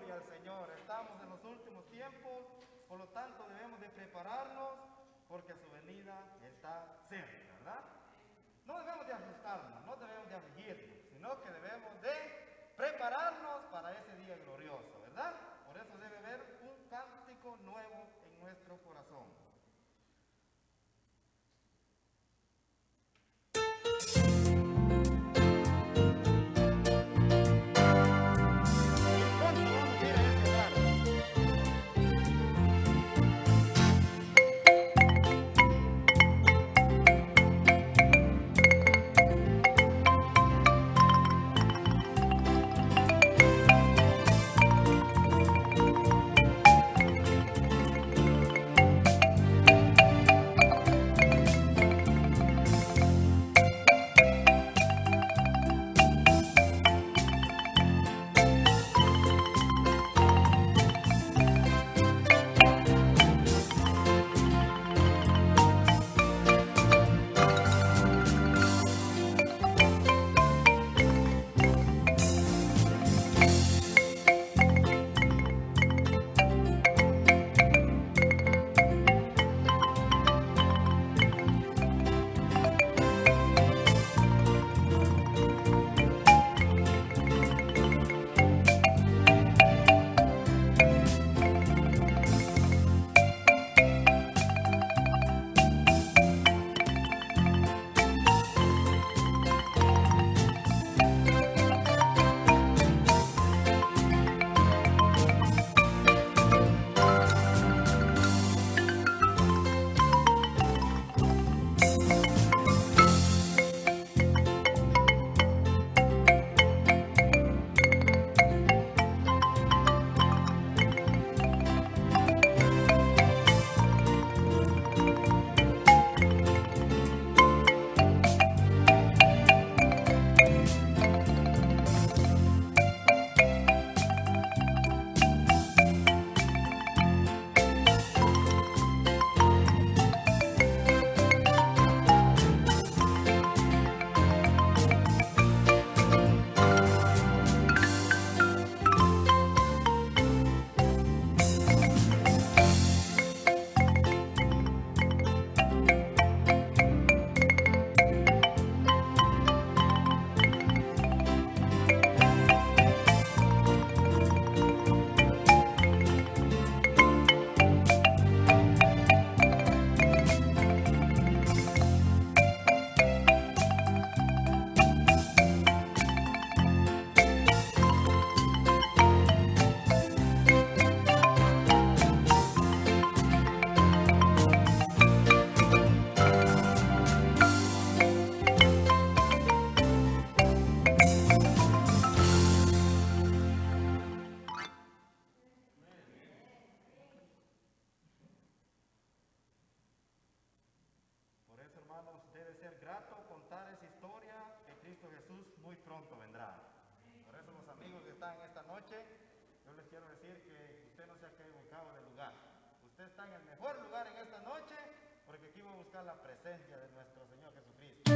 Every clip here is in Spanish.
Gloria al Señor. Estamos en los últimos tiempos, por lo tanto debemos de prepararnos porque su venida está cerca, ¿verdad? No debemos de asustarnos, no debemos de afligirnos, sino que debemos de prepararnos para ese día glorioso, ¿verdad? Por eso debe haber un cántico nuevo en nuestro corazón. Debe ser grato contar esa historia que Cristo Jesús muy pronto vendrá. Por eso los amigos que están esta noche, yo les quiero decir que usted no se ha equivocado de lugar. Usted está en el mejor lugar en esta noche porque aquí va a buscar la presencia de nuestro Señor Jesucristo.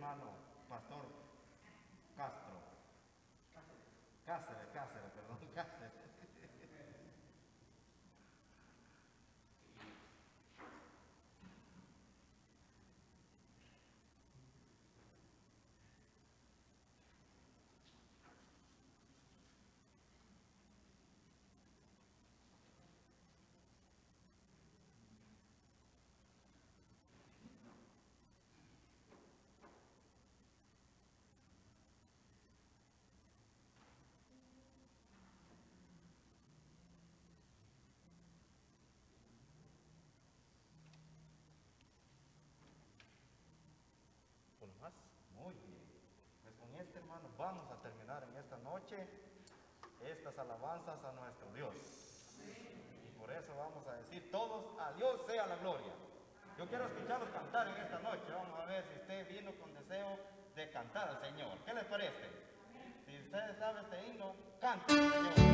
hermano Pastor Castro. Cáceres, perdón, Cáceres. ¿Uno más? Muy bien. Pues con este, hermano, vamos a terminar en esta noche estas alabanzas a nuestro Dios. Y por eso vamos a decir todos, a Dios sea la gloria. Yo quiero escucharlos cantar en esta noche. Vamos a ver si usted vino con deseo de cantar al Señor. ¿Qué les parece? Si usted sabe este himno, cante al Señor.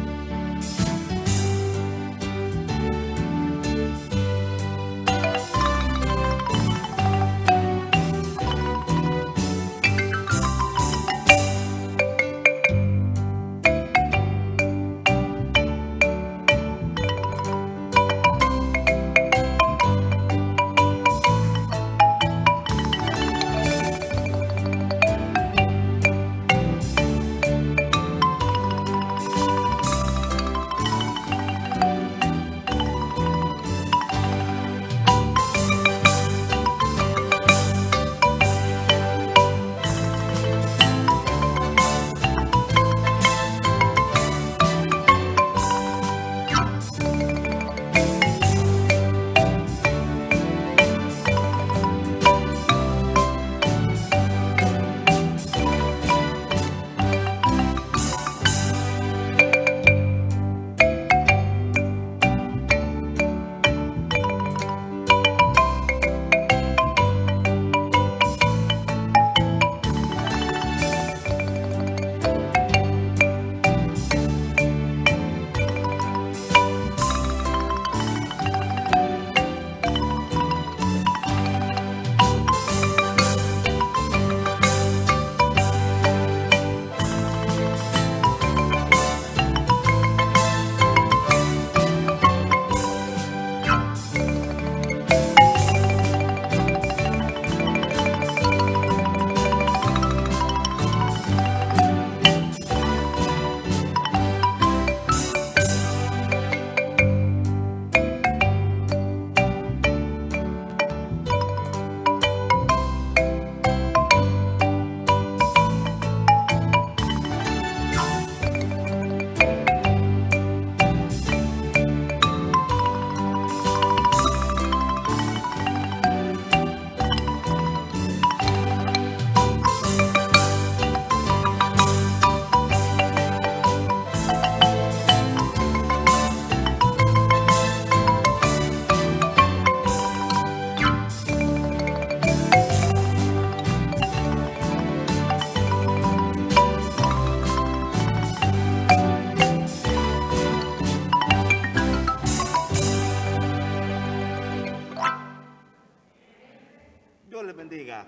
Dios les bendiga.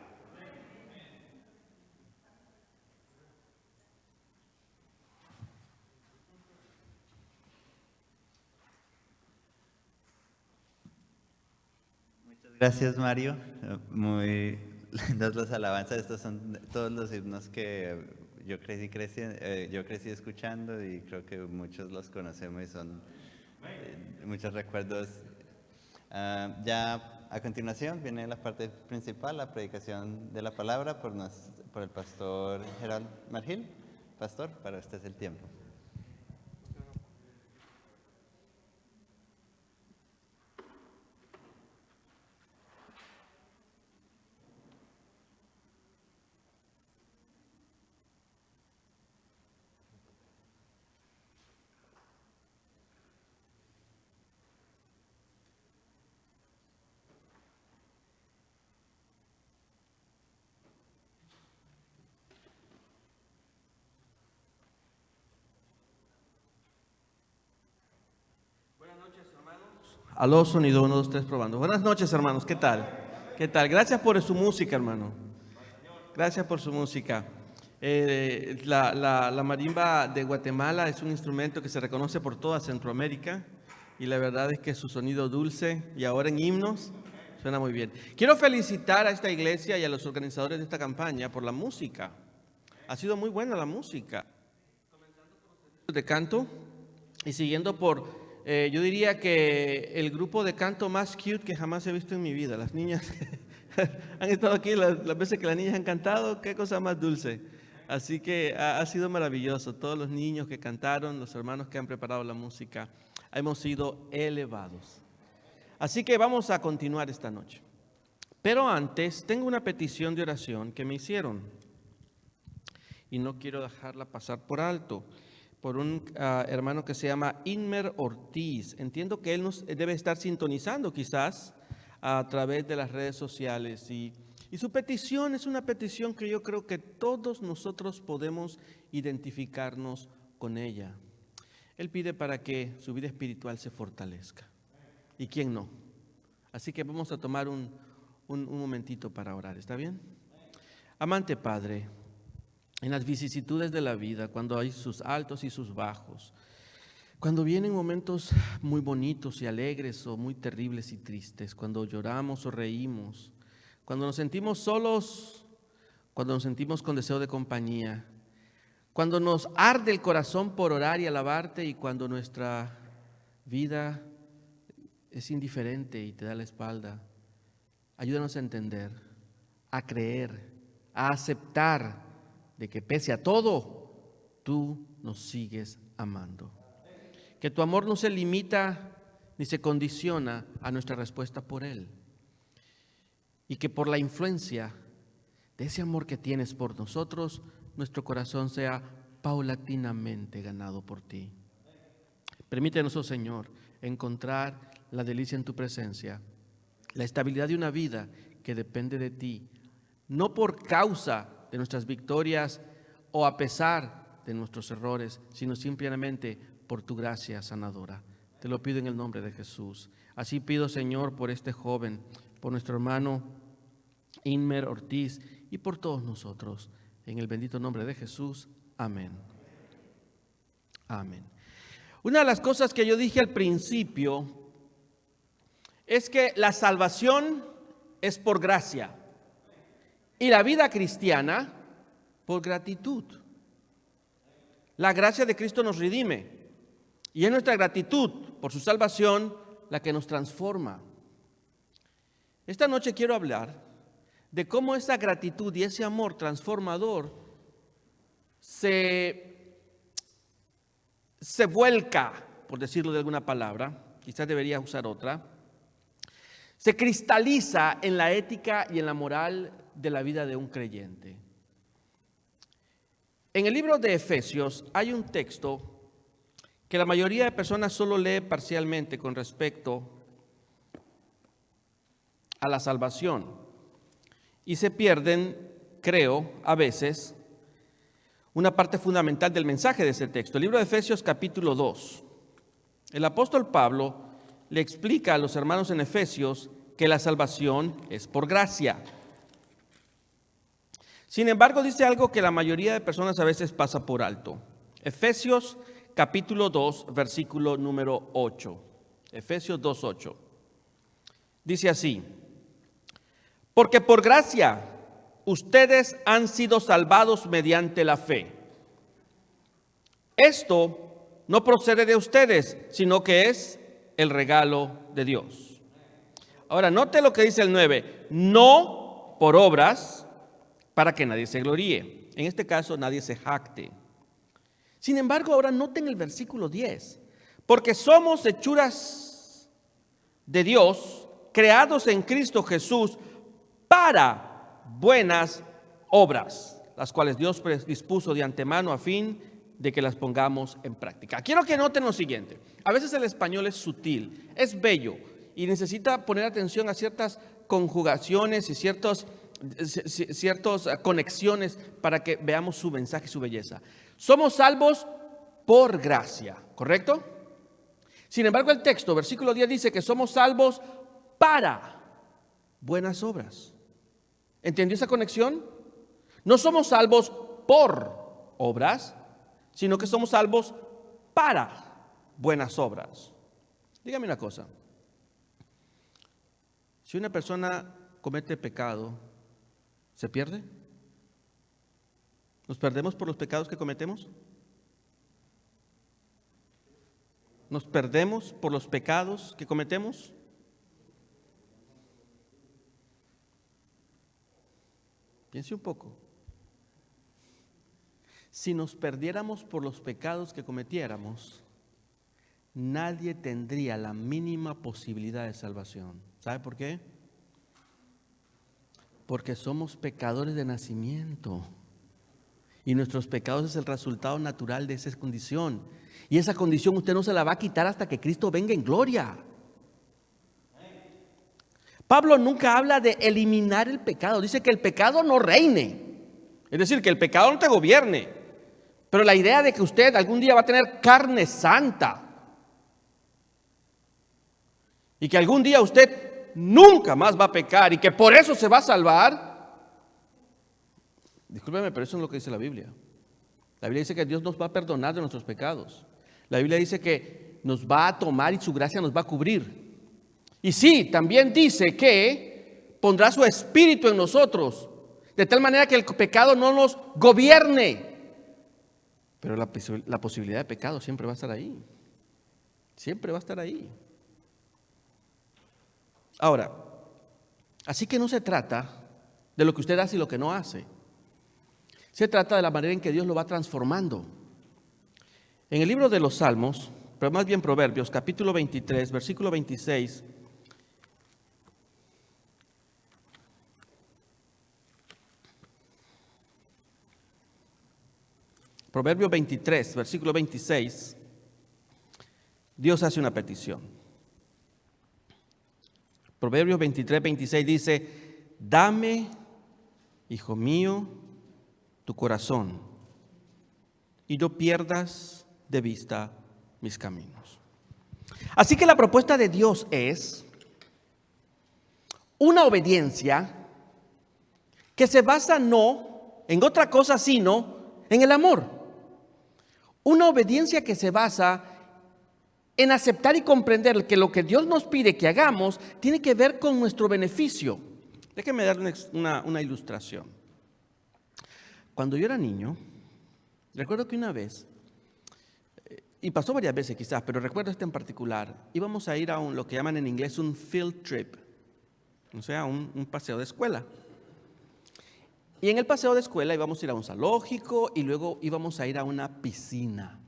Gracias, Mario. Muy lindas las alabanzas. Estos son todos los himnos que yo crecí escuchando y creo que muchos los conocemos y son muchos recuerdos. Ya a continuación viene la parte principal, la predicación de la palabra por el pastor Gerald Margil. Pastor, para usted es el tiempo. Aló, sonido 1, 2, 3, probando. Buenas noches, hermanos, ¿qué tal? ¿Qué tal? Gracias por su música, hermano. Gracias por su música. La marimba de Guatemala es un instrumento que se reconoce por toda Centroamérica y la verdad es que su sonido dulce y ahora en himnos suena muy bien. Quiero felicitar a esta iglesia y a los organizadores de esta campaña por la música. Ha sido muy buena la música. De canto y siguiendo por, yo diría que el grupo de canto más cute que jamás he visto en mi vida. Las niñas han estado aquí las veces que las niñas han cantado, qué cosa más dulce. Así que ha sido maravilloso. Todos los niños que cantaron, los hermanos que han preparado la música, hemos sido elevados. Así que vamos a continuar esta noche. Pero antes tengo una petición de oración que me hicieron y no quiero dejarla pasar por alto. Por un hermano que se llama Inmer Ortiz. Entiendo que él nos debe estar sintonizando quizás a través de las redes sociales y su petición es una petición que yo creo que todos nosotros podemos identificarnos con ella. Él pide para que su vida espiritual se fortalezca. ¿Y quién no? Así que vamos a tomar un momentito para orar, ¿está bien? Amante Padre, en las vicisitudes de la vida, cuando hay sus altos y sus bajos, cuando vienen momentos muy bonitos y alegres o muy terribles y tristes, cuando lloramos o reímos, cuando nos sentimos solos, cuando nos sentimos con deseo de compañía, cuando nos arde el corazón por orar y alabarte y cuando nuestra vida es indiferente y te da la espalda, ayúdanos a entender, a creer, a aceptar de que pese a todo, tú nos sigues amando. Que tu amor no se limita ni se condiciona a nuestra respuesta por Él. Y que por la influencia de ese amor que tienes por nosotros, nuestro corazón sea paulatinamente ganado por ti. Permítenos, oh Señor, encontrar la delicia en tu presencia, la estabilidad de una vida que depende de ti, no por causa de nuestras victorias o a pesar de nuestros errores, sino simplemente por tu gracia sanadora. Te lo pido en el nombre de Jesús. Así pido, Señor, por este joven, por nuestro hermano Inmer Ortiz y por todos nosotros. En el bendito nombre de Jesús. Amén. Amén. Una de las cosas que yo dije al principio es que la salvación es por gracia y la vida cristiana por gratitud. La gracia de Cristo nos redime y es nuestra gratitud por su salvación la que nos transforma. Esta noche quiero hablar de cómo esa gratitud y ese amor transformador se vuelca, por decirlo de alguna palabra, quizás debería usar otra, se cristaliza en la ética y en la moral de la vida de un creyente. En el libro de Efesios hay un texto que la mayoría de personas solo lee parcialmente con respecto a la salvación y se pierden, creo, a veces, una parte fundamental del mensaje de ese texto. El libro de Efesios capítulo 2. El apóstol Pablo le explica a los hermanos en Efesios que la salvación es por gracia. Sin embargo, dice algo que la mayoría de personas a veces pasa por alto. Efesios capítulo 2, versículo número 8. Efesios 2, 8. Dice así: porque por gracia ustedes han sido salvados mediante la fe. Esto no procede de ustedes, sino que es el regalo de Dios. Ahora, note lo que dice el 9. No por obras, para que nadie se gloríe. En este caso, nadie se jacte. Sin embargo, ahora noten el versículo 10. Porque somos hechuras de Dios, creados en Cristo Jesús, para buenas obras, las cuales Dios dispuso de antemano a fin de que las pongamos en práctica. Quiero que noten lo siguiente. A veces el español es sutil, es bello y necesita poner atención a ciertas conjugaciones y ciertas conexiones para que veamos su mensaje y su belleza. Somos salvos por gracia, ¿correcto? Sin embargo, el texto, versículo 10, dice que somos salvos para buenas obras. ¿Entendió esa conexión? No somos salvos por obras, sino que somos salvos para buenas obras. Dígame una cosa. Si una persona comete pecado, ¿se pierde? ¿Nos perdemos por los pecados que cometemos? ¿Nos perdemos por los pecados que cometemos? Piense un poco. Si nos perdiéramos por los pecados que cometiéramos, nadie tendría la mínima posibilidad de salvación. ¿Sabe por qué? Porque somos pecadores de nacimiento. Y nuestros pecados es el resultado natural de esa condición. Y esa condición usted no se la va a quitar hasta que Cristo venga en gloria. Pablo nunca habla de eliminar el pecado. Dice que el pecado no reine. Es decir, que el pecado no te gobierne. Pero la idea de que usted algún día va a tener carne santa y que algún día usted nunca más va a pecar y que por eso se va a salvar, discúlpeme, pero eso no es lo que dice la Biblia. La Biblia dice que Dios nos va a perdonar de nuestros pecados. La Biblia dice que nos va a tomar y su gracia nos va a cubrir. Y sí, también dice que pondrá su espíritu en nosotros, de tal manera que el pecado no nos gobierne. Pero la posibilidad de pecado siempre va a estar ahí. Siempre va a estar ahí. Ahora, así que no se trata de lo que usted hace y lo que no hace. Se trata de la manera en que Dios lo va transformando. En el libro de los Salmos, pero más bien Proverbios, capítulo 23, versículo 26. Proverbios 23, versículo 26. Dios hace una petición. Proverbios 23, 26 dice: dame, hijo mío, tu corazón, y no pierdas de vista mis caminos. Así que la propuesta de Dios es una obediencia que se basa no en otra cosa sino en el amor. Una obediencia que se basa en aceptar y comprender que lo que Dios nos pide que hagamos tiene que ver con nuestro beneficio. Déjenme darle una ilustración. Cuando yo era niño, recuerdo que una vez, y pasó varias veces quizás, pero recuerdo este en particular, íbamos a ir a lo que llaman en inglés un field trip, o sea, un paseo de escuela. Y en el paseo de escuela íbamos a ir a un zoológico y luego íbamos a ir a una piscina.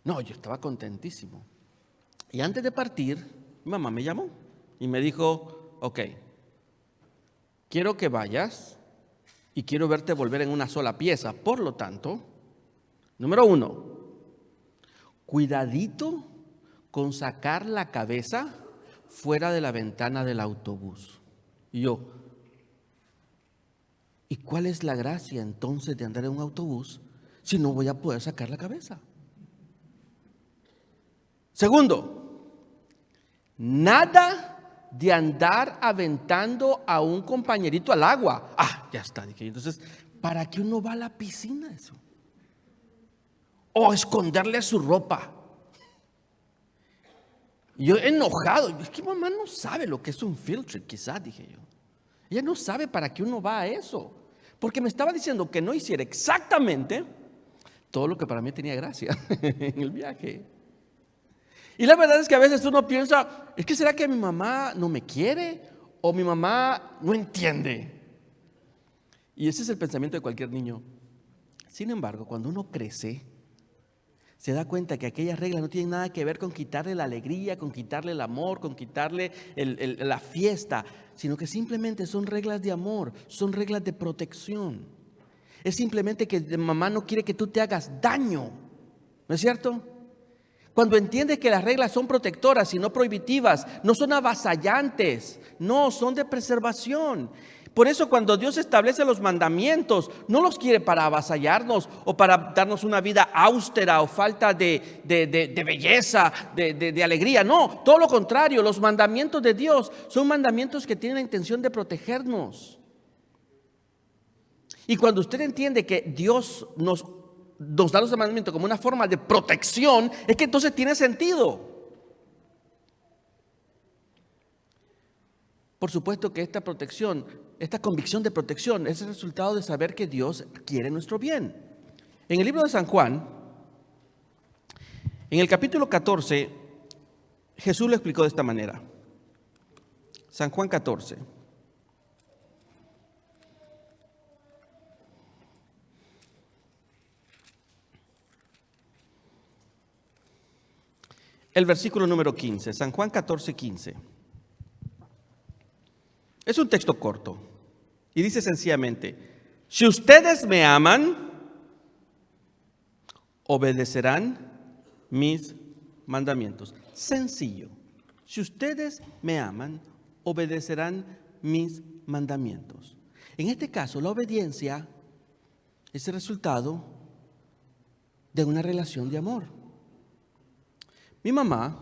No, yo estaba contentísimo. Y antes de partir, mi mamá me llamó y me dijo: ok, quiero que vayas y quiero verte volver en una sola pieza. Por lo tanto, número 1, cuidadito con sacar la cabeza fuera de la ventana del autobús. Y yo, ¿y cuál es la gracia entonces de andar en un autobús si no voy a poder sacar la cabeza? Segundo, nada de andar aventando a un compañerito al agua. Ah, ya está, dije. Entonces, ¿para qué uno va a la piscina eso? O esconderle su ropa. Y yo enojado, es que mamá no sabe lo que es un field trip, quizás, dije yo. Ella no sabe para qué uno va a eso. Porque me estaba diciendo que no hiciera exactamente todo lo que para mí tenía gracia en el viaje. Y la verdad es que a veces uno piensa, es que ¿será que mi mamá no me quiere? ¿O mi mamá no entiende? Y ese es el pensamiento de cualquier niño. Sin embargo, cuando uno crece, se da cuenta que aquellas reglas no tienen nada que ver con quitarle la alegría, con quitarle el amor, con quitarle la fiesta, sino que simplemente son reglas de amor, son reglas de protección. Es simplemente que mamá no quiere que tú te hagas daño, ¿no es cierto? Cuando entiendes que las reglas son protectoras y no prohibitivas, no son avasallantes, no, son de preservación. Por eso cuando Dios establece los mandamientos, no los quiere para avasallarnos o para darnos una vida austera o falta de belleza, de alegría. No, todo lo contrario, los mandamientos de Dios son mandamientos que tienen la intención de protegernos. Y cuando usted entiende que Dios nos da los mandamientos como una forma de protección, es que entonces tiene sentido. Por supuesto que esta protección, esta convicción de protección es el resultado de saber que Dios quiere nuestro bien. En el libro de San Juan, en el capítulo 14, Jesús lo explicó de esta manera. San Juan 14. El versículo número 15, San Juan 14, 15. Es un texto corto y dice sencillamente: si ustedes me aman, obedecerán mis mandamientos. Sencillo. Si ustedes me aman, obedecerán mis mandamientos. En este caso, la obediencia es el resultado de una relación de amor. Mi mamá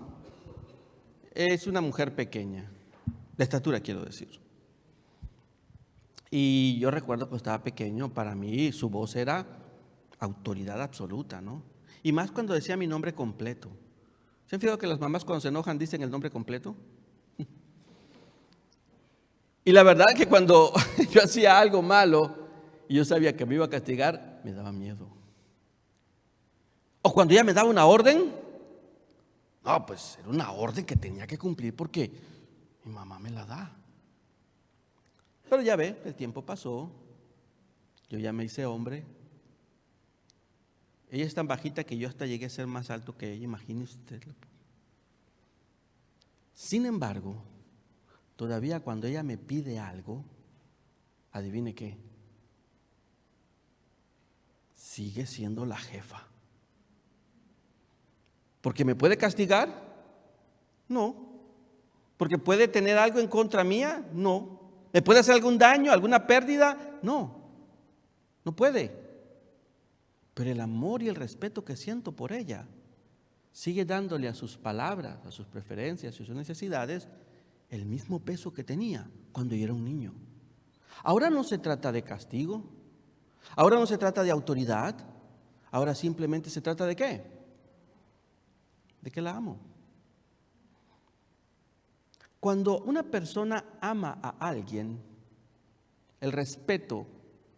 es una mujer pequeña, de estatura quiero decir. Y yo recuerdo cuando estaba pequeño, para mí su voz era autoridad absoluta, ¿no? Y más cuando decía mi nombre completo. ¿Se han fijado que las mamás cuando se enojan dicen el nombre completo? Y la verdad es que cuando yo hacía algo malo y yo sabía que me iba a castigar, me daba miedo. O cuando ella me daba una orden, no, pues era una orden que tenía que cumplir porque mi mamá me la da. Pero ya ve, el tiempo pasó, yo ya me hice hombre. Ella es tan bajita que yo hasta llegué a ser más alto que ella, imagínese usted. Sin embargo, todavía cuando ella me pide algo, adivine qué, sigue siendo la jefa. ¿Porque me puede castigar? No. ¿Porque puede tener algo en contra mía? No. ¿Me puede hacer algún daño, alguna pérdida? No. No puede. Pero el amor y el respeto que siento por ella sigue dándole a sus palabras, a sus preferencias y a sus necesidades el mismo peso que tenía cuando yo era un niño. Ahora no se trata de castigo, ahora no se trata de autoridad, ahora simplemente se trata de ¿qué? De que la amo. Cuando una persona ama a alguien, el respeto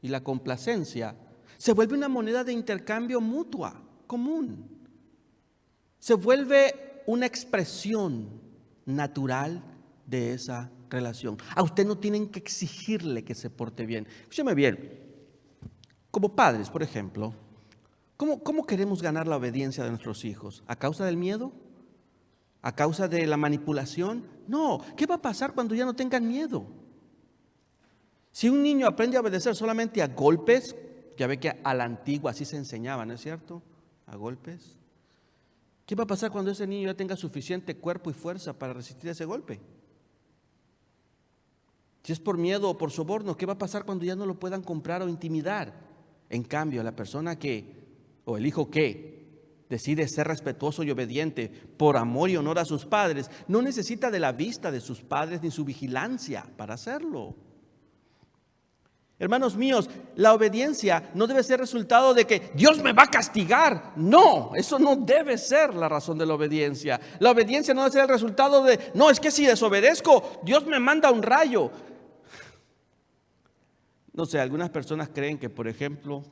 y la complacencia se vuelve una moneda de intercambio mutua, común. Se vuelve una expresión natural de esa relación. A usted no tienen que exigirle que se porte bien. Escúcheme bien, como padres, por ejemplo, ¿cómo queremos ganar la obediencia de nuestros hijos? ¿A causa del miedo? ¿A causa de la manipulación? No, ¿qué va a pasar cuando ya no tengan miedo? Si un niño aprende a obedecer solamente a golpes, ya ve que a la antigua así se enseñaba, ¿no es cierto? A golpes. ¿Qué va a pasar cuando ese niño ya tenga suficiente cuerpo y fuerza para resistir ese golpe? Si es por miedo o por soborno, ¿qué va a pasar cuando ya no lo puedan comprar o intimidar? En cambio, la persona o el hijo que decide ser respetuoso y obediente por amor y honor a sus padres, no necesita de la vista de sus padres ni su vigilancia para hacerlo. Hermanos míos, la obediencia no debe ser resultado de que Dios me va a castigar. No, eso no debe ser la razón de la obediencia. La obediencia no debe ser el resultado de, no, es que si desobedezco, Dios me manda un rayo. No sé, algunas personas creen que, por ejemplo,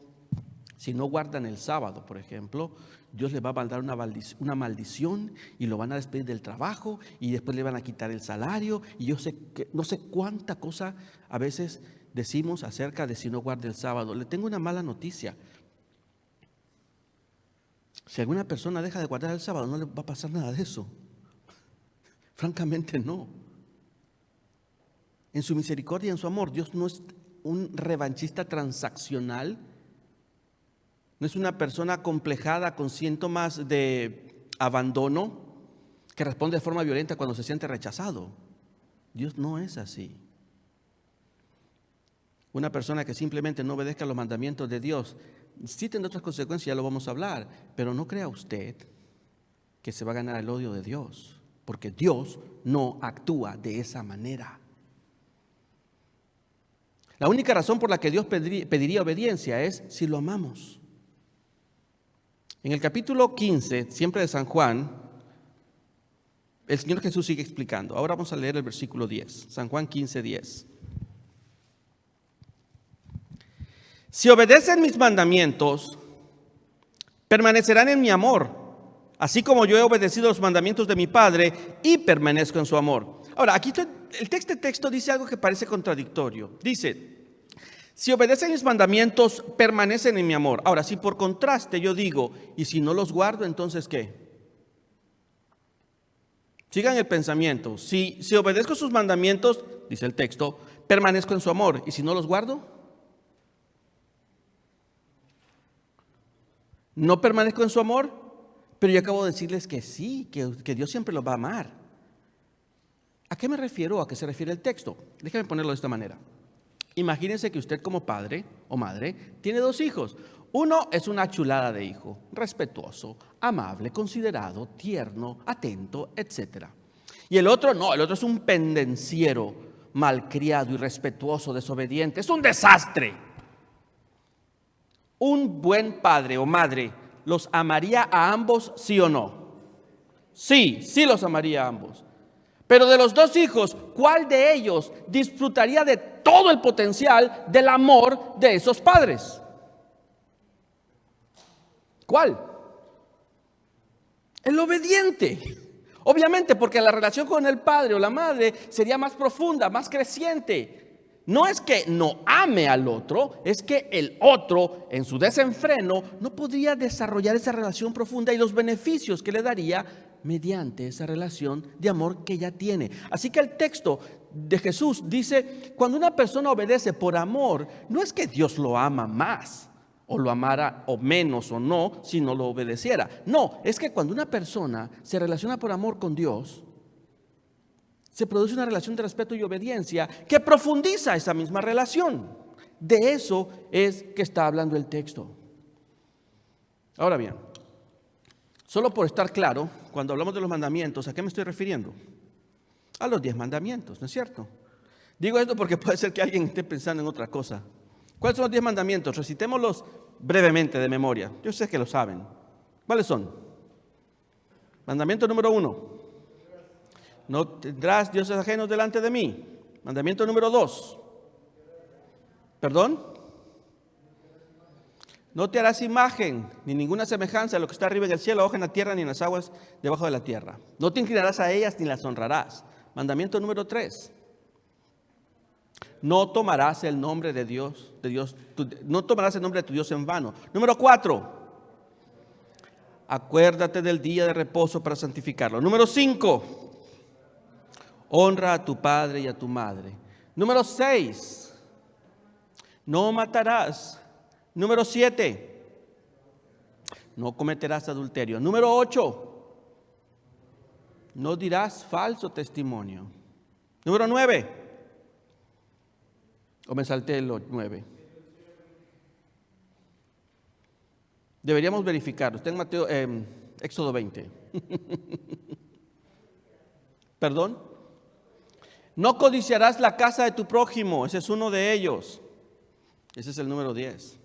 si no guardan el sábado, por ejemplo, Dios les va a mandar una maldición y lo van a despedir del trabajo y después le van a quitar el salario. Y yo sé que no sé cuánta cosa a veces decimos acerca de si no guarda el sábado. Le tengo una mala noticia. Si alguna persona deja de guardar el sábado, no le va a pasar nada de eso. Francamente no. En su misericordia y en su amor, Dios no es un revanchista transaccional. No es una persona acomplejada con síntomas de abandono que responde de forma violenta cuando se siente rechazado. Dios no es así. Una persona que simplemente no obedezca los mandamientos de Dios sí tendrá otras consecuencias, ya lo vamos a hablar, pero no crea usted que se va a ganar el odio de Dios, porque Dios no actúa de esa manera. La única razón por la que Dios pediría obediencia es si lo amamos. En el capítulo 15, siempre de San Juan, el Señor Jesús sigue explicando. Ahora vamos a leer el versículo 10, San Juan 15, 10. Si obedecen mis mandamientos, permanecerán en mi amor, así como yo he obedecido los mandamientos de mi Padre y permanezco en su amor. Ahora, aquí este texto dice algo que parece contradictorio. Dice, si obedecen mis mandamientos, permanecen en mi amor. Ahora, si por contraste yo digo, y si no los guardo, entonces ¿qué? Sigan el pensamiento. Si obedezco sus mandamientos, dice el texto, permanezco en su amor. ¿Y si no los guardo? ¿No permanezco en su amor? Pero yo acabo de decirles que sí, que Dios siempre los va a amar. ¿A qué me refiero? ¿A qué se refiere el texto? Déjame ponerlo de esta manera. Imagínense que usted como padre o madre tiene 2 hijos. Uno es una chulada de hijo, respetuoso, amable, considerado, tierno, atento, etc. Y el otro no, el otro es un pendenciero, malcriado, irrespetuoso, desobediente. Es un desastre. Un buen padre o madre, ¿los amaría a ambos, sí o no? Sí, sí los amaría a ambos. Pero de los 2 hijos, ¿cuál de ellos disfrutaría de todo el potencial del amor de esos padres? ¿Cuál? El obediente. Obviamente, porque la relación con el padre o la madre sería más profunda, más creciente. No es que no ame al otro, es que el otro, en su desenfreno, no podría desarrollar esa relación profunda y los beneficios que le daría mediante esa relación de amor que ya tiene. Así que el texto de Jesús dice, cuando una persona obedece por amor, no es que Dios lo ama más, o lo amara o menos o no, si no lo obedeciera. No, es que cuando una persona se relaciona por amor con Dios, se produce una relación de respeto y obediencia que profundiza esa misma relación. De eso es que está hablando el texto. Ahora bien, solo por estar claro, cuando hablamos de los mandamientos, ¿a qué me estoy refiriendo? A los 10 mandamientos, ¿no es cierto? Digo esto porque puede ser que alguien esté pensando en otra cosa. ¿Cuáles son los 10 mandamientos? Recitémoslos brevemente de memoria. Yo sé que lo saben. ¿Cuáles son? Mandamiento número 1. No tendrás dioses ajenos delante de mí. Mandamiento número 2. ¿Perdón? No te harás imagen ni ninguna semejanza de lo que está arriba en el cielo, abajo en la tierra, ni en las aguas debajo de la tierra. No te inclinarás a ellas ni las honrarás. Mandamiento número 3. No tomarás el nombre de Dios, no tomarás el nombre de tu Dios en vano. Número 4. Acuérdate del día de reposo para santificarlo. Número 5. Honra a tu padre y a tu madre. Número 6. No matarás. Número 7. No cometerás adulterio. Número 8. No dirás falso testimonio. Número 9. ¿O me salté el 9? Deberíamos verificar. Está en Éxodo 20. ¿Perdón? No codiciarás la casa de tu prójimo. Ese es uno de ellos. Ese es el número 10.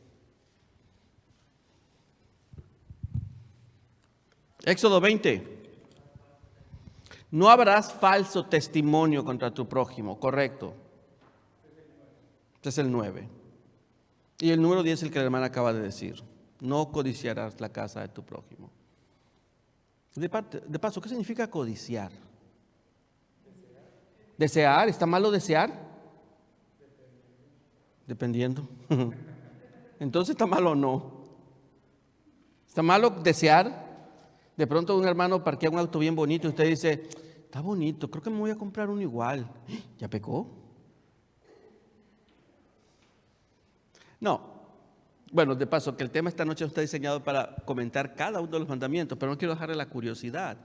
Éxodo 20. No habrás falso testimonio contra tu prójimo. Correcto. Este es el 9. Y el número 10 es el que la hermana acaba de decir. No codiciarás la casa de tu prójimo. De paso, ¿qué significa codiciar? ¿Desear? ¿Está malo desear? Dependiendo. Entonces, ¿está malo o no? ¿Está malo desear? De pronto un hermano parquea un auto bien bonito y usted dice, está bonito, creo que me voy a comprar uno igual. ¿Ya pecó? No. Bueno, de paso, que el tema esta noche está diseñado para comentar cada uno de los mandamientos, pero no quiero dejarle la curiosidad.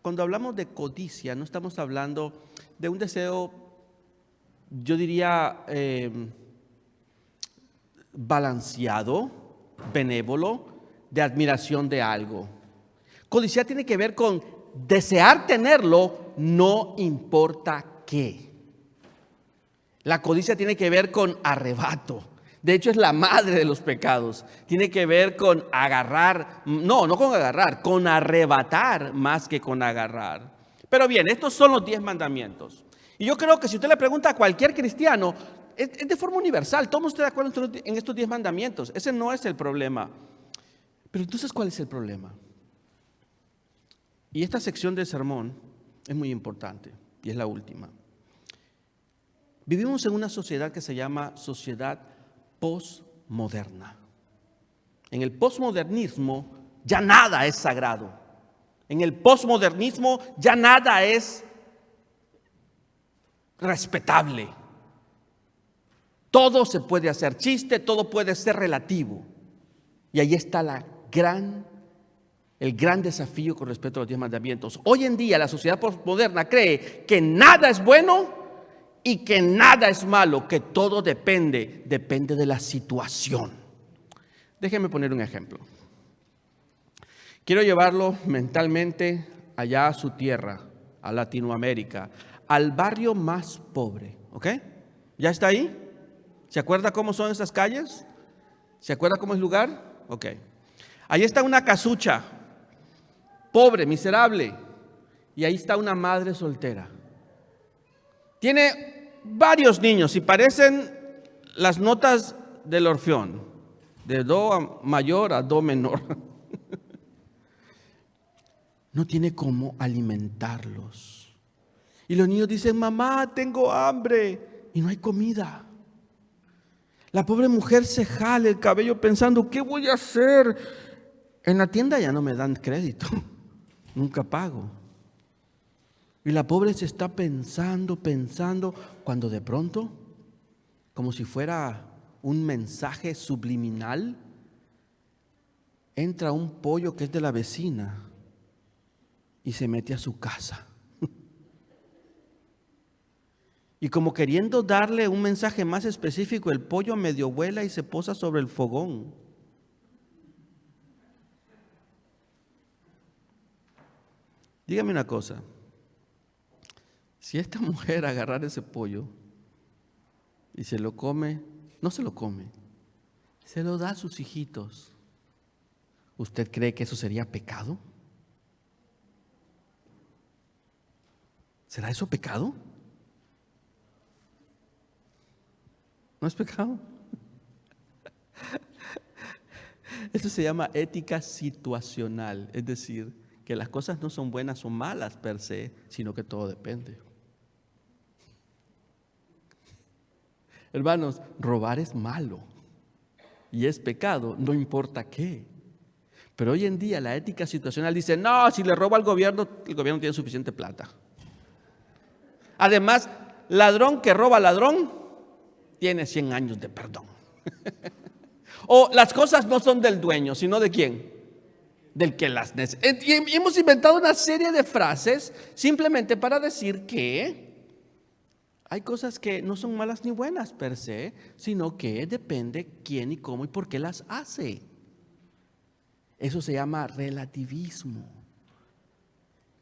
Cuando hablamos de codicia, no estamos hablando de un deseo, yo diría, balanceado, benévolo, de admiración de algo. Codiciar tiene que ver con desear tenerlo, no importa qué. La codicia tiene que ver con arrebato. De hecho, es la madre de los pecados. Tiene que ver con agarrar, no con agarrar, con arrebatar más que con agarrar. Pero bien, estos son los 10 mandamientos. Y yo creo que si usted le pregunta a cualquier cristiano, es de forma universal, todos ustedes de acuerdo en estos 10 mandamientos. Ese no es el problema. Pero entonces, ¿cuál es el problema? Y esta sección del sermón es muy importante y es la última. Vivimos en una sociedad que se llama sociedad postmoderna. En el postmodernismo ya nada es sagrado. En el postmodernismo ya nada es respetable. Todo se puede hacer chiste, todo puede ser relativo. Y ahí está el gran desafío con respecto a los 10 mandamientos. Hoy en día la sociedad postmoderna cree que nada es bueno y que nada es malo, que todo depende de la situación. Déjenme poner un ejemplo. Quiero llevarlo mentalmente allá a su tierra, a Latinoamérica, al barrio más pobre, ¿ok? ¿Ya está ahí? ¿Se acuerda cómo son esas calles? ¿Se acuerda cómo es el lugar? Ok. Ahí está una casucha, pobre, miserable, y ahí está una madre soltera. Tiene varios niños y parecen las notas del Orfeón, de do mayor a do menor. No tiene cómo alimentarlos. Y los niños dicen, mamá, tengo hambre, y no hay comida. La pobre mujer se jala el cabello pensando, ¿qué voy a hacer? En la tienda ya no me dan crédito, nunca pago. Y la pobre se está pensando, cuando de pronto, como si fuera un mensaje subliminal, entra un pollo que es de la vecina y se mete a su casa. Y como queriendo darle un mensaje más específico, el pollo medio vuela y se posa sobre el fogón. Dígame una cosa. Si esta mujer agarrara ese pollo y se lo come, no se lo come, se lo da a sus hijitos, ¿usted cree que eso sería pecado? ¿Será eso pecado? ¿No es pecado? Esto se llama ética situacional, es decir, que las cosas no son buenas o malas per se, sino que todo depende. Hermanos, robar es malo y es pecado, no importa qué. Pero hoy en día la ética situacional dice, no, si le roba al gobierno, el gobierno tiene suficiente plata. Además, ladrón que roba ladrón tiene 100 años de perdón. O las cosas no son del dueño, sino ¿de quién? Del que las necesita. Y hemos inventado una serie de frases simplemente para decir que hay cosas que no son malas ni buenas per se, sino que depende quién y cómo y por qué las hace. Eso se llama relativismo.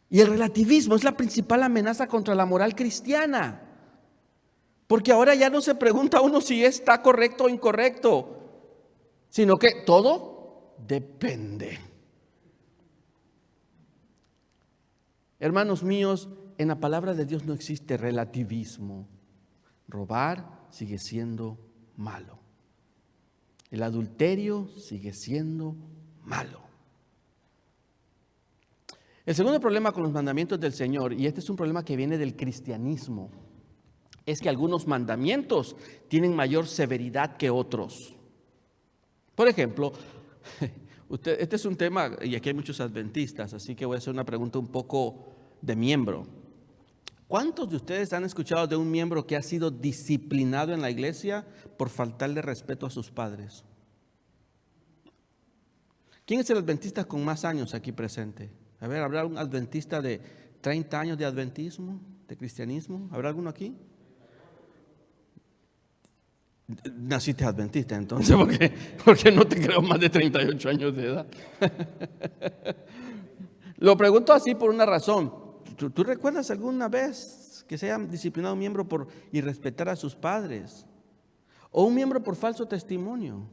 Y el relativismo es la principal amenaza contra la moral cristiana. Porque ahora ya no se pregunta a uno si está correcto o incorrecto, sino que todo depende. Hermanos míos, en la palabra de Dios no existe relativismo. Robar sigue siendo malo. El adulterio sigue siendo malo. El segundo problema con los mandamientos del Señor, y este es un problema que viene del cristianismo, es que algunos mandamientos tienen mayor severidad que otros. Por ejemplo, este es un tema, y aquí hay muchos adventistas, así que voy a hacer una pregunta un poco de miembro. ¿Cuántos de ustedes han escuchado de un miembro que ha sido disciplinado en la iglesia por faltarle respeto a sus padres? ¿Quién es el adventista con más años aquí presente? A ver, ¿habrá un adventista de 30 años de adventismo, de cristianismo? ¿Habrá alguno aquí? Naciste adventista entonces, porque no te creo más de 38 años de edad. Lo pregunto así por una razón. ¿Tú recuerdas alguna vez que se haya disciplinado un miembro por irrespetar a sus padres, o un miembro por falso testimonio.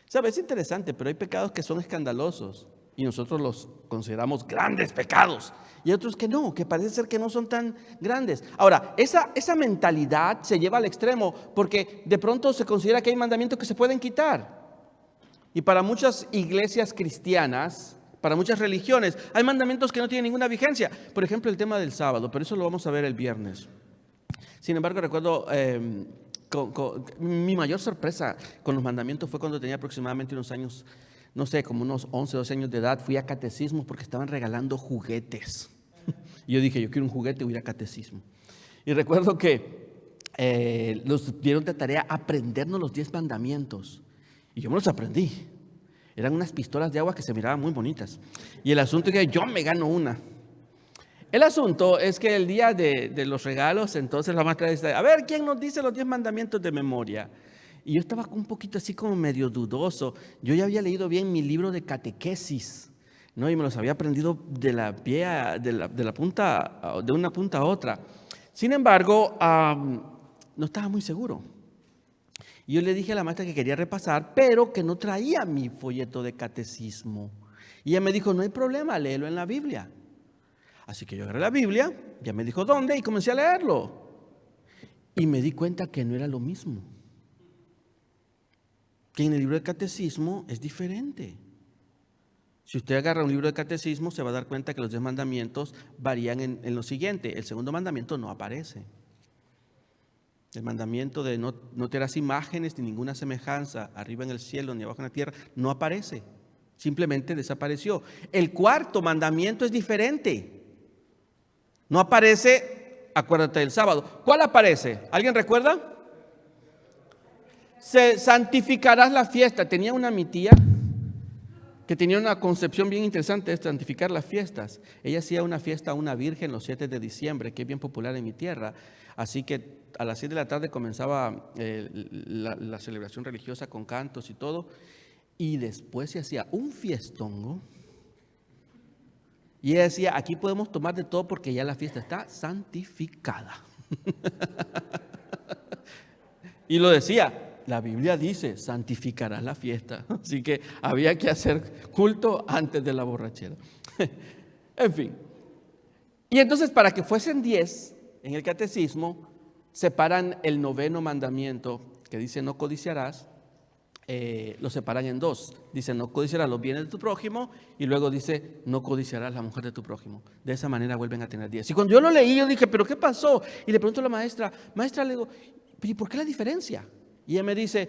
¿Sabe? Es interesante, pero hay pecados que son escandalosos y nosotros los consideramos grandes pecados. Y otros que no, que parece ser que no son tan grandes. Ahora, esa mentalidad se lleva al extremo porque de pronto se considera que hay mandamientos que se pueden quitar. Y para muchas iglesias cristianas, para muchas religiones, hay mandamientos que no tienen ninguna vigencia. Por ejemplo, el tema del sábado, pero eso lo vamos a ver el viernes. Sin embargo, recuerdo mi mayor sorpresa con los mandamientos fue cuando tenía aproximadamente unos años, no sé, como unos 11, 12 años de edad. Fui a catecismo porque estaban regalando juguetes. Y yo dije, yo quiero un juguete, voy a ir a catecismo. Y recuerdo que nos dieron de tarea aprendernos los 10 mandamientos. Y yo me los aprendí. Eran unas pistolas de agua que se miraban muy bonitas. Y el asunto es que yo me gano una. El asunto es que el día de los regalos, entonces la maestra dice, a ver, ¿quién nos dice los 10 mandamientos de memoria? Y yo estaba un poquito así como medio dudoso. Yo ya había leído bien mi libro de catequesis, ¿no? Y me los había aprendido de una punta a otra. Sin embargo, no estaba muy seguro. Y yo le dije a la maestra que quería repasar, pero que no traía mi folleto de catecismo. Y ella me dijo, no hay problema, léelo en la Biblia. Así que yo agarré la Biblia, ya me dijo dónde y comencé a leerlo. Y me di cuenta que no era lo mismo. Que en el libro de catecismo es diferente. Si usted agarra un libro de catecismo, se va a dar cuenta que los 10 mandamientos varían en lo siguiente. El segundo mandamiento no aparece. El mandamiento de no te harás imágenes ni ninguna semejanza arriba en el cielo ni abajo en la tierra no aparece. Simplemente desapareció. El cuarto mandamiento es diferente. No aparece, acuérdate del sábado. ¿Cuál aparece? ¿Alguien recuerda? Santificarás la fiesta. Tenía mi tía que tenía una concepción bien interesante de santificar las fiestas. Ella hacía una fiesta a una virgen los 7 de diciembre, que es bien popular en mi tierra. Así que a las 6 de la tarde comenzaba la celebración religiosa con cantos y todo. Y después se hacía un fiestongo. Y ella decía, aquí podemos tomar de todo porque ya la fiesta está santificada. Y lo decía, la Biblia dice, santificarás la fiesta. Así que había que hacer culto antes de la borrachera. En fin. Y entonces para que fuesen 10 en el catecismo, separan el 9º mandamiento que dice no codiciarás. Lo separan en 2. Dice, no codiciarás los bienes de tu prójimo, y luego dice, no codiciarás la mujer de tu prójimo. De esa manera vuelven a tener 10. Y cuando yo lo leí, yo dije, ¿pero qué pasó? Y le pregunto a la maestra, le digo, ¿y por qué la diferencia? Y ella me dice,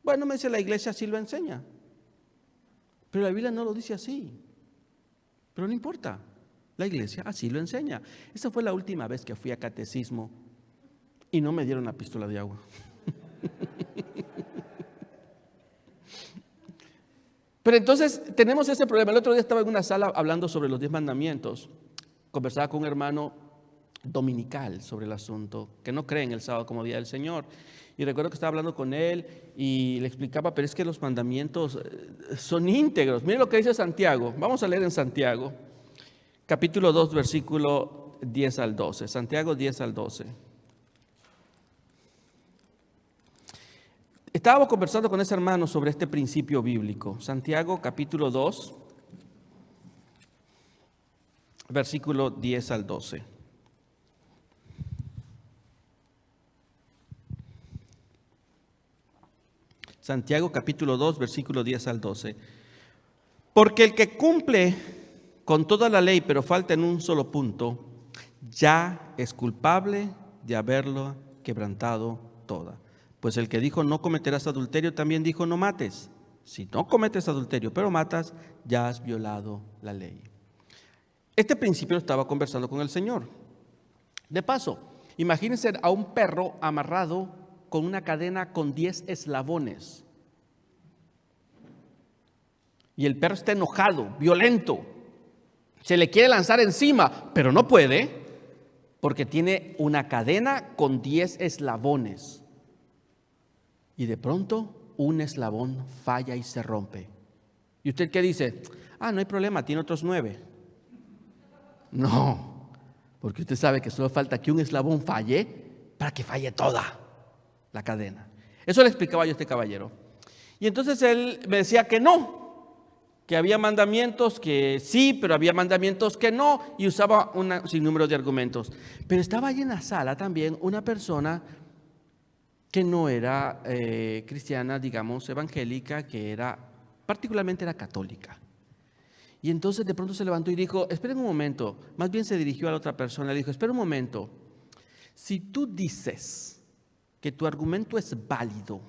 bueno, me dice, la iglesia así lo enseña. Pero la Biblia no lo dice así. Pero no importa, la iglesia así lo enseña. Esa fue la última vez que fui a catecismo y no me dieron la pistola de agua. Pero entonces tenemos ese problema. El otro día estaba en una sala hablando sobre los 10 mandamientos. Conversaba con un hermano dominical sobre el asunto, que no cree en el sábado como día del Señor. Y recuerdo que estaba hablando con él y le explicaba, pero es que los mandamientos son íntegros. Miren lo que dice Santiago. Vamos a leer en Santiago, capítulo 2, versículo 10 al 12. Santiago 10 al 12. Estábamos conversando con ese hermano sobre este principio bíblico. Santiago capítulo 2, versículo 10 al 12. Santiago capítulo 2, versículo 10 al 12. Porque el que cumple con toda la ley, pero falta en un solo punto, ya es culpable de haberlo quebrantado toda. Pues el que dijo no cometerás adulterio también dijo no mates. Si no cometes adulterio pero matas, ya has violado la ley. Este principio estaba conversando con el Señor. De paso, imagínense a un perro amarrado con una cadena con 10 eslabones. Y el perro está enojado, violento. Se le quiere lanzar encima, pero no puede porque tiene una cadena con 10 eslabones. Y de pronto un eslabón falla y se rompe. ¿Y usted qué dice? No hay problema, tiene otros 9. No, porque usted sabe que solo falta que un eslabón falle para que falle toda la cadena. Eso le explicaba yo a este caballero. Y entonces él me decía que no, que había mandamientos que sí, pero había mandamientos que no, y usaba un sinnúmero de argumentos. Pero estaba allí en la sala también una persona que no era cristiana, digamos, evangélica, que particularmente era católica. Y entonces de pronto se levantó y dijo, esperen un momento, más bien se dirigió a la otra persona, le dijo, espera un momento, si tú dices que tu argumento es válido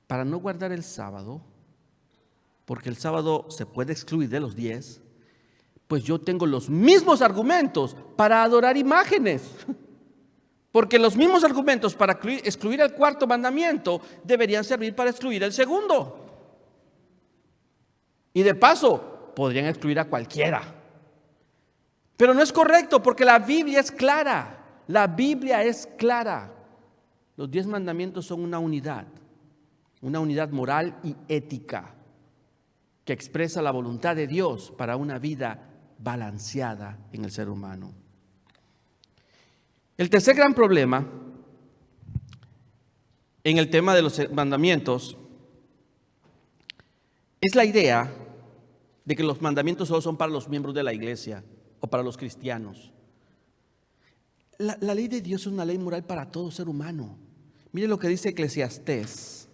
para no guardar el sábado, porque el sábado se puede excluir de los 10, pues yo tengo los mismos argumentos para adorar imágenes. Porque los mismos argumentos para excluir el cuarto mandamiento deberían servir para excluir el segundo. Y de paso, podrían excluir a cualquiera. Pero no es correcto porque la Biblia es clara. La Biblia es clara. Los 10 mandamientos son una unidad moral y ética que expresa la voluntad de Dios para una vida balanceada en el ser humano. El tercer gran problema en el tema de los mandamientos es la idea de que los mandamientos solo son para los miembros de la iglesia o para los cristianos. La ley de Dios es una ley moral para todo ser humano. Mire lo que dice Eclesiastés,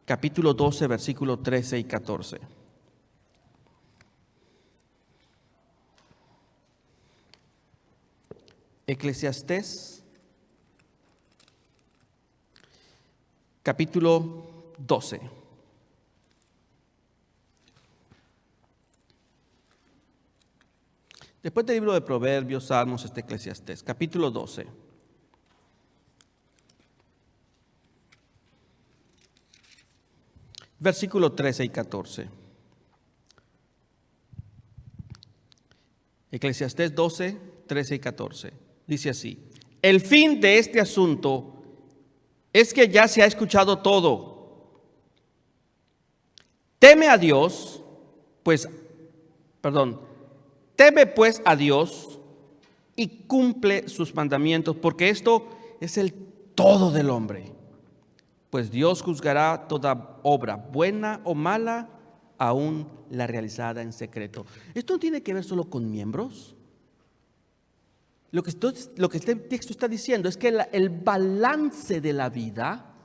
capítulo 12, versículos 13 y 14. Eclesiastés, capítulo 12. Después del libro de Proverbios, Salmos, Eclesiastés, capítulo 12. Versículo 13 y 14. Eclesiastés 12, 13 y 14. Dice así: el fin de este asunto es que ya se ha escuchado todo. Teme pues a Dios y cumple sus mandamientos, porque esto es el todo del hombre. Pues Dios juzgará toda obra, buena o mala, aún la realizada en secreto. Esto no tiene que ver solo con miembros. Lo que este texto está diciendo es que el balance de la vida,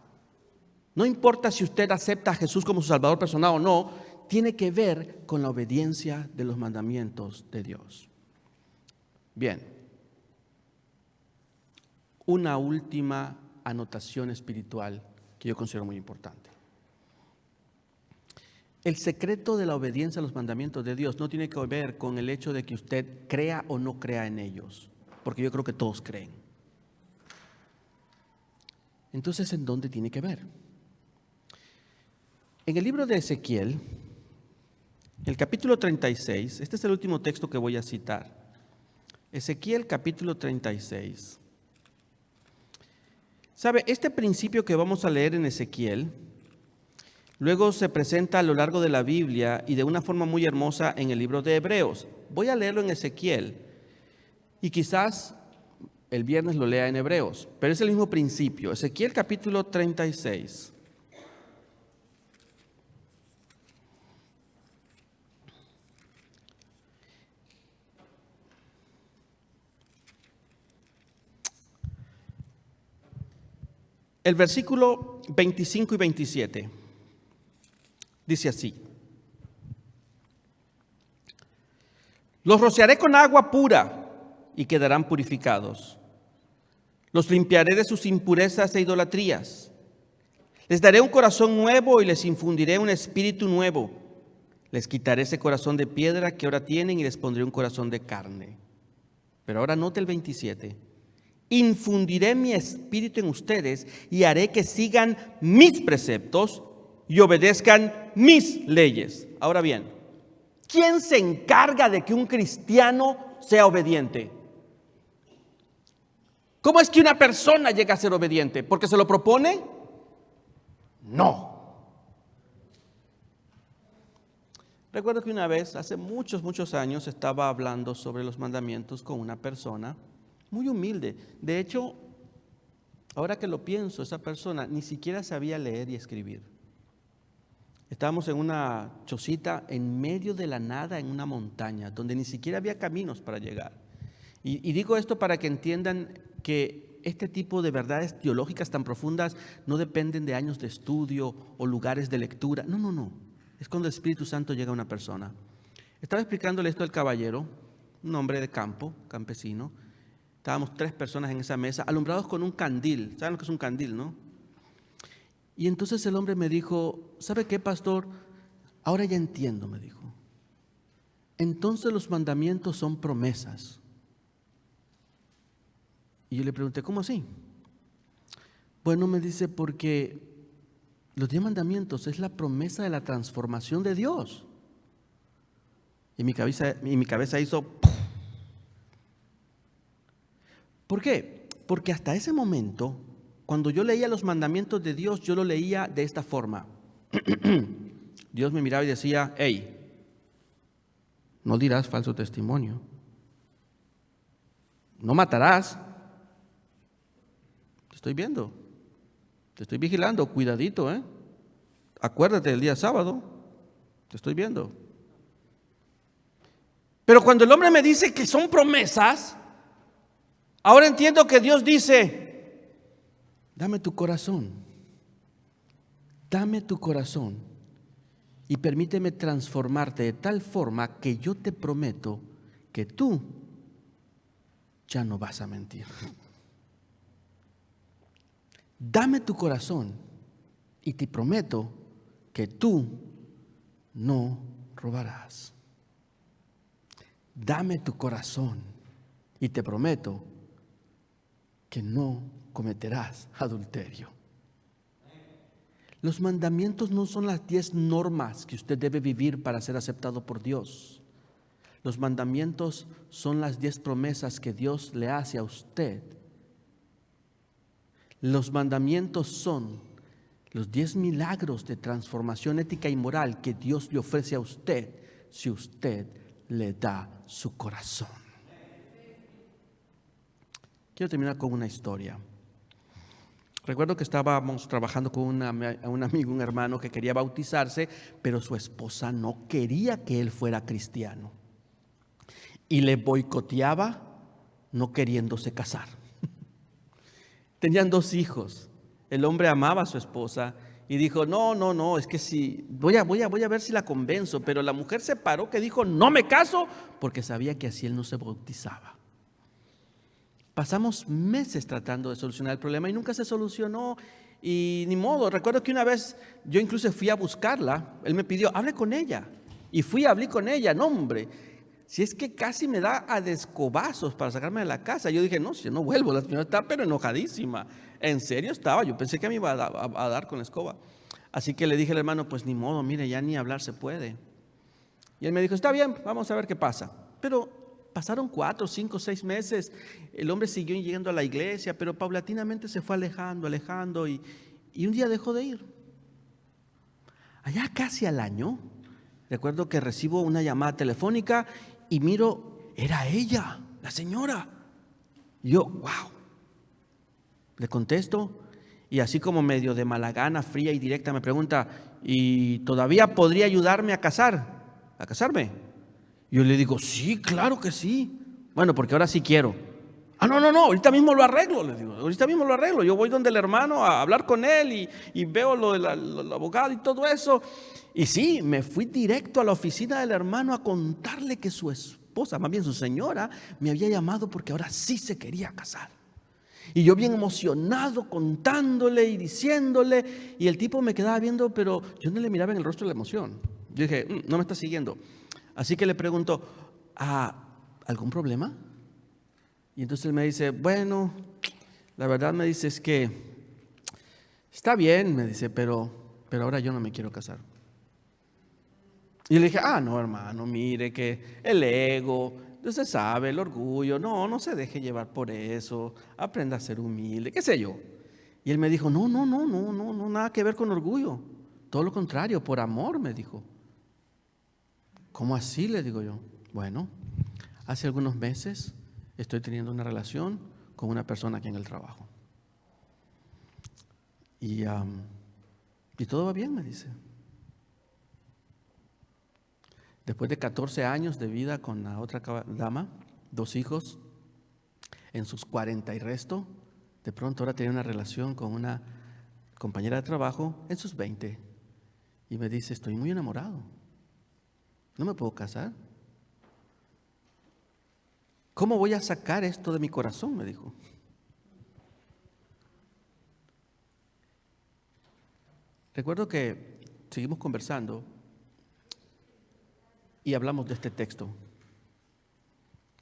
no importa si usted acepta a Jesús como su Salvador personal o no, tiene que ver con la obediencia de los mandamientos de Dios. Bien, una última anotación espiritual que yo considero muy importante. El secreto de la obediencia a los mandamientos de Dios no tiene que ver con el hecho de que usted crea o no crea en ellos, porque yo creo que todos creen. Entonces, ¿en dónde tiene que ver? En el libro de Ezequiel, el capítulo 36, este es el último texto que voy a citar. Ezequiel capítulo 36. ¿Sabe? Este principio que vamos a leer en Ezequiel, luego se presenta a lo largo de la Biblia y de una forma muy hermosa en el libro de Hebreos. Voy a leerlo en Ezequiel y quizás el viernes lo lea en Hebreos, pero es el mismo principio. Ezequiel capítulo 36. El versículo 25 y 27 dice así: los rociaré con agua pura y quedarán purificados. Los limpiaré de sus impurezas e idolatrías. Les daré un corazón nuevo y les infundiré un espíritu nuevo. Les quitaré ese corazón de piedra que ahora tienen y les pondré un corazón de carne. Pero ahora note el 27. Infundiré mi espíritu en ustedes y haré que sigan mis preceptos y obedezcan mis leyes. Ahora bien, ¿quién se encarga de que un cristiano sea obediente? ¿Cómo es que una persona llega a ser obediente? ¿Porque se lo propone? No. Recuerdo que una vez, hace muchos años, estaba hablando sobre los mandamientos con una persona muy humilde. De hecho, ahora que lo pienso, esa persona ni siquiera sabía leer y escribir. Estábamos en una chocita en medio de la nada, en una montaña, donde ni siquiera había caminos para llegar. Y digo esto para que entiendan que este tipo de verdades teológicas tan profundas no dependen de años de estudio o lugares de lectura. No. Es cuando el Espíritu Santo llega a una persona. Estaba explicándole esto al caballero, un hombre de campo, campesino. Estábamos 3 personas en esa mesa, alumbrados con un candil. ¿Saben lo que es un candil, no? Y entonces el hombre me dijo, ¿sabe qué, pastor? Ahora ya entiendo, me dijo. Entonces los mandamientos son promesas. Y yo le pregunté, ¿cómo así? Bueno, me dice, porque los 10 mandamientos es la promesa de la transformación de Dios. Y mi cabeza hizo... ¿Por qué? Porque hasta ese momento, cuando yo leía los mandamientos de Dios, yo lo leía de esta forma. Dios me miraba y decía, hey, no dirás falso testimonio. No matarás. Te estoy viendo. Te estoy vigilando. Cuidadito, ¿eh? Acuérdate del día sábado. Te estoy viendo. Pero cuando el hombre me dice que son promesas, ahora entiendo que Dios dice, dame tu corazón. Dame tu corazón y permíteme transformarte de tal forma que yo te prometo que tú ya no vas a mentir. Dame tu corazón y te prometo que tú no robarás. Dame tu corazón y te prometo que no cometerás adulterio. Los mandamientos no son las 10 normas que usted debe vivir para ser aceptado por Dios. Los mandamientos son las 10 promesas que Dios le hace a usted. Los mandamientos son los 10 milagros de transformación ética y moral que Dios le ofrece a usted si usted le da su corazón. Quiero terminar con una historia. Recuerdo que estábamos trabajando con un amigo, un hermano que quería bautizarse, pero su esposa no quería que él fuera cristiano. Y le boicoteaba no queriéndose casar. Tenían 2 hijos. El hombre amaba a su esposa y dijo, no, es que sí, voy a ver si la convenzo. Pero la mujer se paró que dijo, no me caso, porque sabía que así él no se bautizaba. Pasamos meses tratando de solucionar el problema y nunca se solucionó y ni modo. Recuerdo que una vez yo incluso fui a buscarla, él me pidió, hable con ella. Y hablé con ella, no hombre, si es que casi me da a descobazos para sacarme de la casa. Yo dije, no, si yo no vuelvo, la señora está pero enojadísima. En serio estaba, yo pensé que me iba a dar con la escoba. Así que le dije al hermano, pues ni modo, mire, ya ni hablar se puede. Y él me dijo, está bien, vamos a ver qué pasa. Pero pasaron 4, 5, 6 meses, el hombre siguió yendo a la iglesia, pero paulatinamente se fue alejando y un día dejó de ir. Allá casi al año, recuerdo que recibo una llamada telefónica y miro, era ella, la señora. Yo, wow. Le contesto y así como medio de mala gana, fría y directa, me pregunta, ¿y todavía podría ayudarme a casarme? Yo le digo, sí, claro que sí. Bueno, porque ahora sí quiero. No, ahorita mismo lo arreglo, le digo, ahorita mismo lo arreglo. Yo voy donde el hermano a hablar con él y veo lo del abogado y todo eso. Y sí, me fui directo a la oficina del hermano a contarle que su esposa, más bien su señora, me había llamado porque ahora sí se quería casar. Y yo bien emocionado contándole y diciéndole, y el tipo me quedaba viendo, pero yo no le miraba en el rostro la emoción. Yo dije, no me está siguiendo. Así que le pregunto, ¿algún problema? Y entonces él me dice, bueno, la verdad me dice es que está bien, me dice, pero ahora yo no me quiero casar. Y le dije, no hermano, mire que el ego, usted sabe, el orgullo, no se deje llevar por eso, aprenda a ser humilde, qué sé yo. Y él me dijo, no, nada que ver con orgullo, todo lo contrario, por amor, me dijo. ¿Cómo así? Le digo yo. Bueno, hace algunos meses estoy teniendo una relación con una persona aquí en el trabajo. Y todo va bien, me dice. Después de 14 años de vida con la otra dama, 2 hijos, en sus 40 y resto, de pronto ahora tiene una relación con una compañera de trabajo en sus 20. Y me dice, estoy muy enamorado. ¿No me puedo casar? ¿Cómo voy a sacar esto de mi corazón?, me dijo. Recuerdo que seguimos conversando y hablamos de este texto.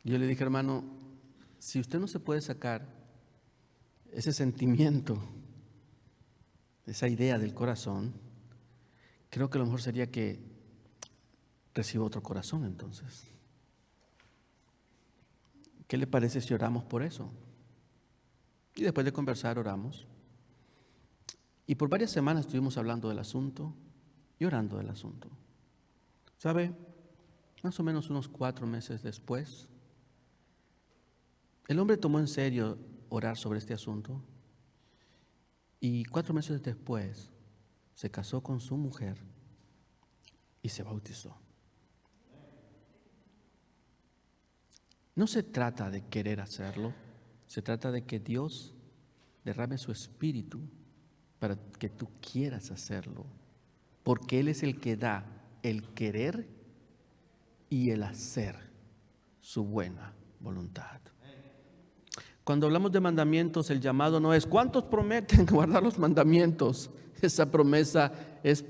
Yo le dije, hermano, si usted no se puede sacar ese sentimiento, esa idea del corazón, creo que lo mejor sería que reciba otro corazón entonces. ¿Qué le parece si oramos por eso? Y después de conversar, oramos. Y por varias semanas estuvimos hablando del asunto y orando del asunto. ¿Sabe? Más o menos unos 4 meses después, el hombre tomó en serio orar sobre este asunto y 4 meses después se casó con su mujer y se bautizó. No se trata de querer hacerlo, se trata de que Dios derrame su espíritu para que tú quieras hacerlo, porque Él es el que da el querer y el hacer su buena voluntad. Cuando hablamos de mandamientos, el llamado no es ¿cuántos prometen guardar los mandamientos? Esa promesa es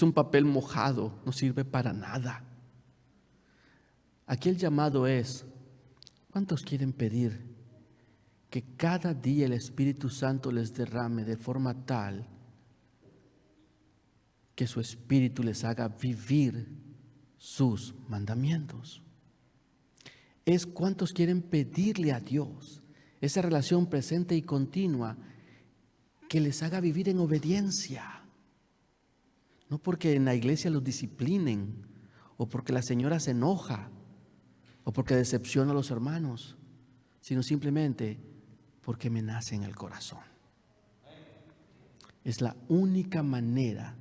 un papel mojado, no sirve para nada. Aquí el llamado es ¿cuántos quieren pedir que cada día el Espíritu Santo les derrame de forma tal que su Espíritu les haga vivir sus mandamientos? Es cuántos quieren pedirle a Dios esa relación presente y continua que les haga vivir en obediencia. No porque en la iglesia los disciplinen o porque la señora se enoja o porque decepciona a los hermanos, sino simplemente porque me nace en el corazón. Es la única manera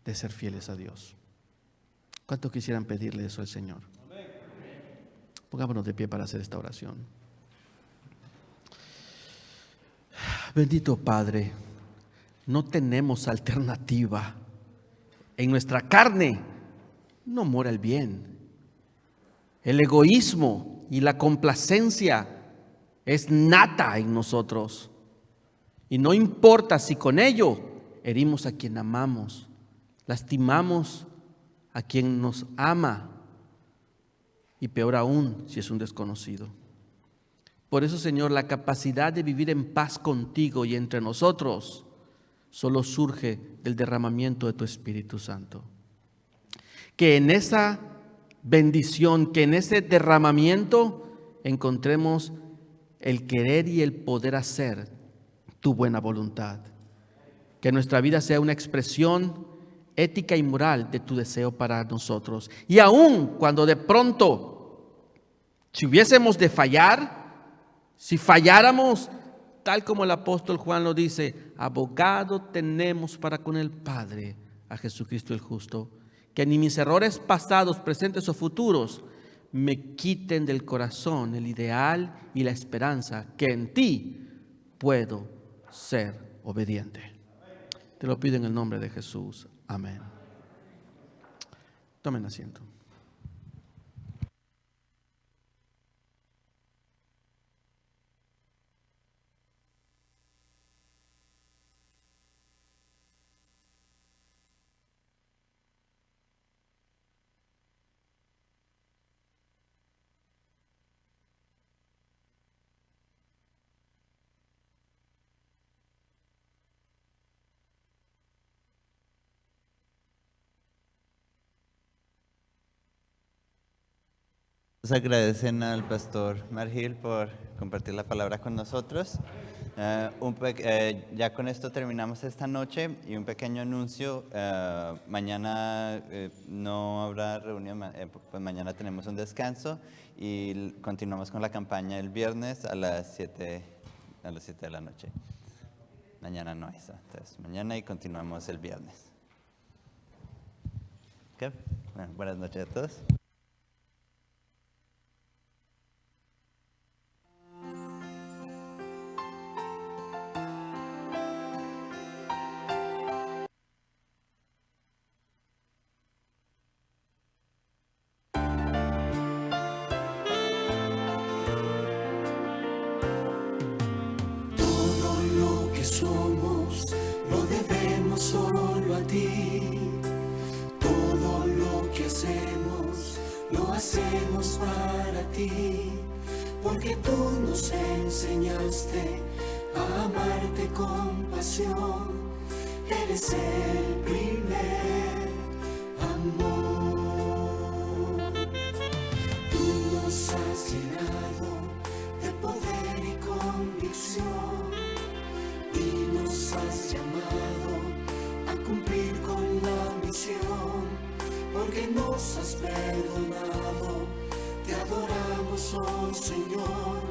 de ser fieles a Dios. ¿Cuántos quisieran pedirle eso al Señor? Pongámonos de pie para hacer esta oración. Bendito Padre, no tenemos alternativa. En nuestra carne no mora el bien. El egoísmo y la complacencia es nata en nosotros. Y no importa si con ello herimos a quien amamos, lastimamos a quien nos ama, y peor aún si es un desconocido. Por eso, Señor, la capacidad de vivir en paz contigo y entre nosotros solo surge del derramamiento de tu Espíritu Santo. Que en esa bendición, que en ese derramamiento encontremos el querer y el poder hacer tu buena voluntad. Que nuestra vida sea una expresión ética y moral de tu deseo para nosotros. Y aun cuando de pronto, si hubiésemos de fallar, si falláramos, tal como el apóstol Juan lo dice, abogado tenemos para con el Padre, a Jesucristo el justo, que ni mis errores pasados, presentes o futuros me quiten del corazón el ideal y la esperanza que en ti puedo ser obediente. Te lo pido en el nombre de Jesús. Amén. Tomen asiento. Nos agradecen al pastor Margil por compartir la palabra con nosotros. Ya con esto terminamos esta noche y un pequeño anuncio. Mañana no habrá reunión, pues mañana tenemos un descanso y continuamos con la campaña el viernes a las 7 de la noche. Mañana no es, entonces mañana y continuamos el viernes. ¿Okay? Bueno, buenas noches a todos. Todo lo que somos lo debemos solo a ti. Todo lo que hacemos lo hacemos para ti. Porque tú nos enseñaste a amarte con pasión. Eres el primer amor. Tú nos has llenado de poder y convicción y nos has llamado a cumplir con la misión, porque nos has perdonado. Te adoramos, oh Señor,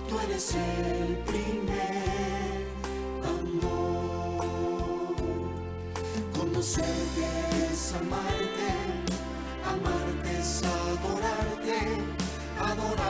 tú eres el primer amor. Conocerte es amarte, amarte